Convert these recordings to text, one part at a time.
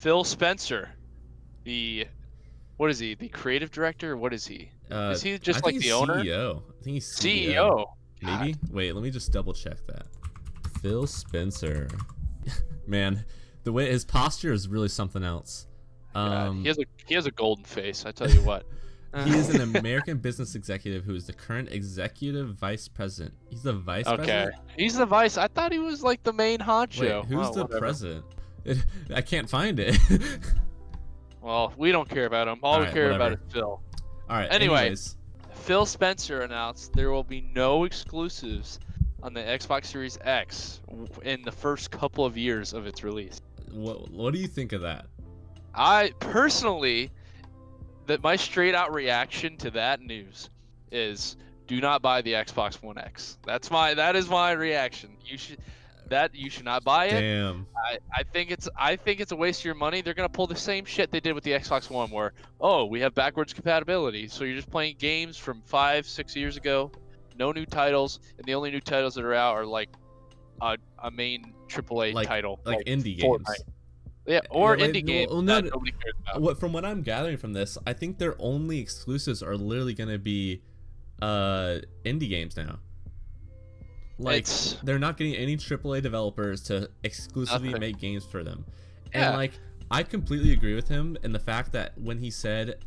Phil Spencer, the what is he? The creative director? What is he? Is he I just think like he's the owner? CEO. I think he's CEO. CEO. God, Maybe. Wait, let me just double check that. Phil Spencer. Man, the way his posture is really something else. God, Um, he has a golden face. I tell you what. he is an American business executive who is the current executive vice president. He's the vice Okay, president? he's the vice. I thought he was like the main Wait, honcho. who's Oh, the whatever. president? I can't find it. Well, we don't care about him. All All we right, care about whatever. is Phil. All right, Anyway, anyways. Phil Spencer announced there will be no exclusives on the Xbox Series X in the first couple of years of its release. What do you think of that? I personally, that my straight out reaction to that news is do not buy the Xbox One X. That is my reaction. You should not buy it. Damn. I think it's a waste of your money. They're gonna pull the same shit they did with the Xbox One, where we have backwards compatibility, so you're just playing games from 5-6 years ago, no new titles, and the only new titles that are out are like a main AAA title, like indie Fortnite. games. Yeah, or like, indie games well, that nobody cares about. From what I'm gathering from this, I think their only exclusives are literally gonna be indie games now. Like they're not getting any AAA developers to exclusively Nothing. make games for them. Yeah. And like I completely agree with him in the fact that when he said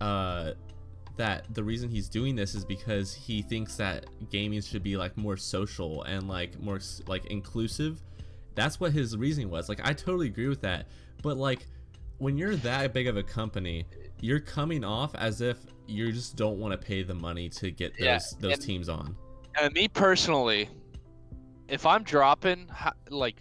that the reason he's doing this is because he thinks that gaming should be like more social and like more like inclusive. That's what his reasoning was. Like I totally agree with that. But like when you're that big of a company, you're coming off as if you just don't want to pay the money to get those teams on. And me personally, if I'm dropping, like,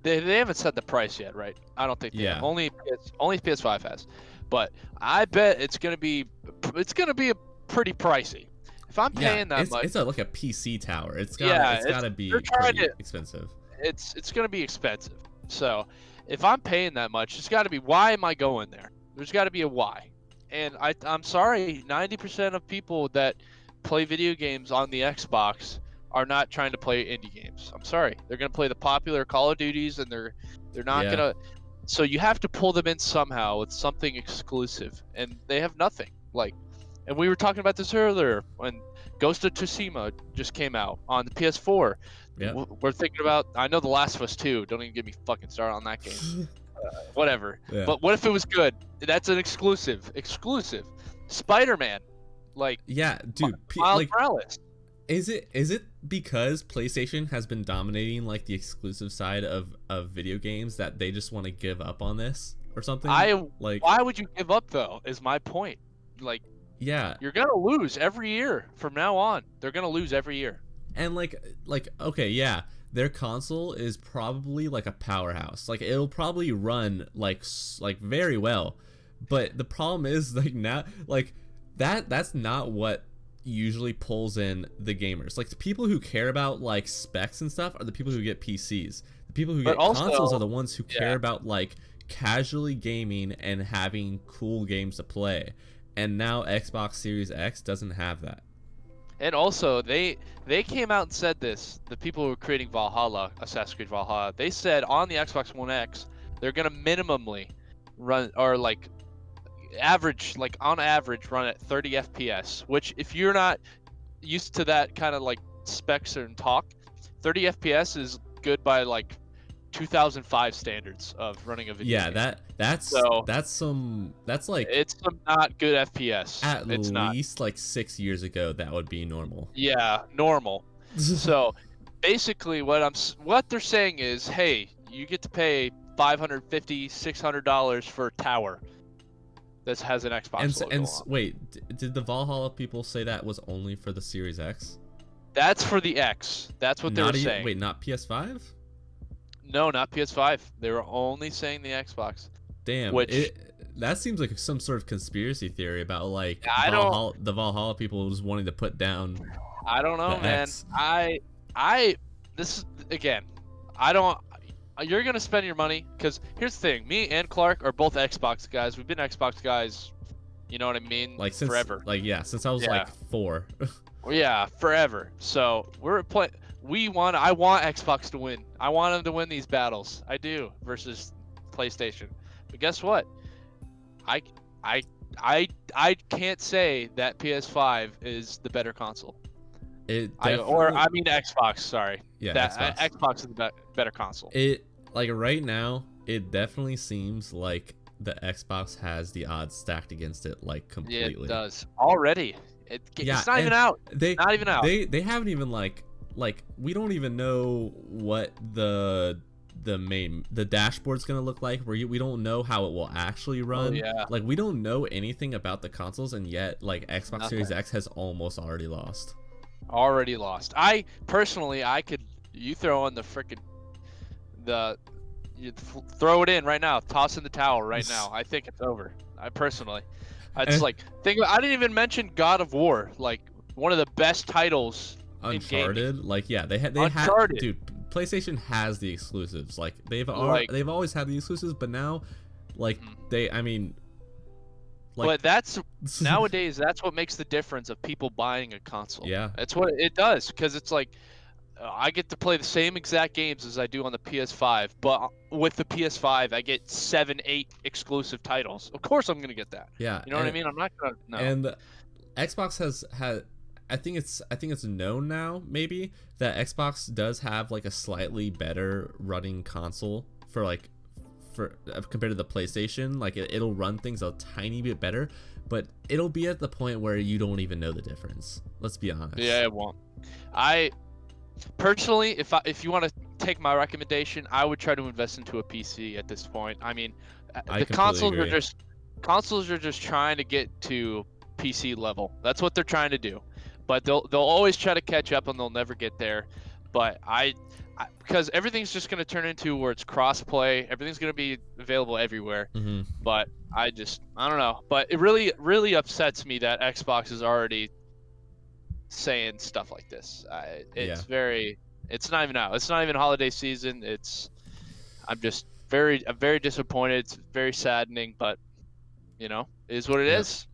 they haven't set the price yet, right? I don't think they have. Only PS5 has, but I bet it's gonna be a pretty pricey. If I'm paying that much, it's like a PC tower. It's gotta be pretty expensive. It's gonna be expensive. So if I'm paying that much, it's got to be, why am I going there? There's got to be a why. And I'm sorry, 90% of people that play video games on the Xbox are not trying to play indie games. I'm sorry. They're going to play the popular Call of Duties, and they're not going to. So you have to pull them in somehow with something exclusive, and they have nothing. Like, and we were talking about this earlier when Ghost of Tsushima just came out on the PS4. Yeah. We're thinking about, I know The Last of Us 2. Don't even get me fucking started on that game. Whatever. Yeah. But what if it was good? That's an exclusive. Spider-Man. Like, yeah, dude. Miles Morales. Is it because PlayStation has been dominating like the exclusive side of video games that they just want to give up on this or something? Why would you give up though? Is my point. Like, yeah, you're gonna lose every year from now on. They're gonna lose every year. And like okay, yeah, their console is probably like a powerhouse. Like it'll probably run like very well. But the problem is like now like that's not what usually pulls in the gamers. Like the people who care about like specs and stuff are the people who get PCs. The people who get consoles are the ones who care about like casually gaming and having cool games to play. And now Xbox Series X doesn't have that. And also, they came out and said this. The people who were creating Valhalla, Assassin's Creed Valhalla, they said on the Xbox One X, they're gonna minimally run, or like average, like on average, run at 30 FPS. Which, if you're not used to that kind of like specs and talk, 30 FPS is good by like 2005 standards of running a video game. That's like it's some not good FPS. At least like 6 years ago, that would be normal. Yeah, normal. So basically, what they're saying is, hey, you get to pay $550, $600 for a tower that has an Xbox logo on. Wait, did the Valhalla people say that was only for the Series X? That's for the X. That's what they were saying. Wait, not PS5? No, not PS5. They were only saying the Xbox. Damn. That seems like some sort of conspiracy theory about like the Valhalla people just wanting to put down. I don't know, man. X. This is, again, I don't. You're gonna spend your money, because here's the thing. Me and Clark are both Xbox guys. We've been Xbox guys. You know what I mean? Like since forever. Like since I was like 4. Yeah, forever. So we're playing. I want Xbox to win. I want them to win these battles. I do, versus PlayStation. But guess what? I I I can't say that PS5 is the better console. It I definitely, mean Xbox. Sorry, yeah, that Xbox. Xbox is the better console. It like right now, it definitely seems like the Xbox has the odds stacked against it like Yeah, it completely. does already. Yeah, It's not even and out. they Not even out. they haven't even like we don't even know what the dashboard's gonna look like. We don't know how it will actually Oh run. yeah, Like we don't know anything about the consoles, and yet like Xbox Series nothing. X has almost already lost. Already lost. I personally, I could. You throw in the frickin' the. Throw it in right now. Toss in the towel right now. I think it's over. I personally, it's Eh, like think. I didn't even mention God of War, like one of the best titles in gaming. Uncharted, like yeah, they had Uncharted, dude. PlayStation has the exclusives. Like like, they've always had the exclusives, but now, like mhm. I mean, like But that's nowadays. That's what makes the difference of people buying a console. yeah, That's what it does, because it's like I get to play the same exact games as I do on the PS5, but with the PS5, I get 7, 8 exclusive titles. Of course, I'm gonna get that. yeah, You know what I mean? I'm not gonna no. and Xbox has had. I think it's known now maybe that Xbox does have like a slightly better running console for like for compared to the PlayStation. Like it'll run things a tiny bit better, but it'll be at the point where you don't even know the difference. Let's be honest. Yeah, it won't. I personally, if you want to take my recommendation, I would try to invest into a PC at this point. I mean, I the completely consoles are agree. just trying to get to PC level. That's what they're trying to do. But they'll always try to catch up and they'll never get there. But because everything's just going to turn into where it's cross-play, everything's going to be available everywhere. Hmm. But I don't know. But it really upsets me that Xbox is already saying stuff like this. Yeah. It's not even out. It's not even holiday season. I'm very disappointed. It's very saddening, but it is what it Yep. is.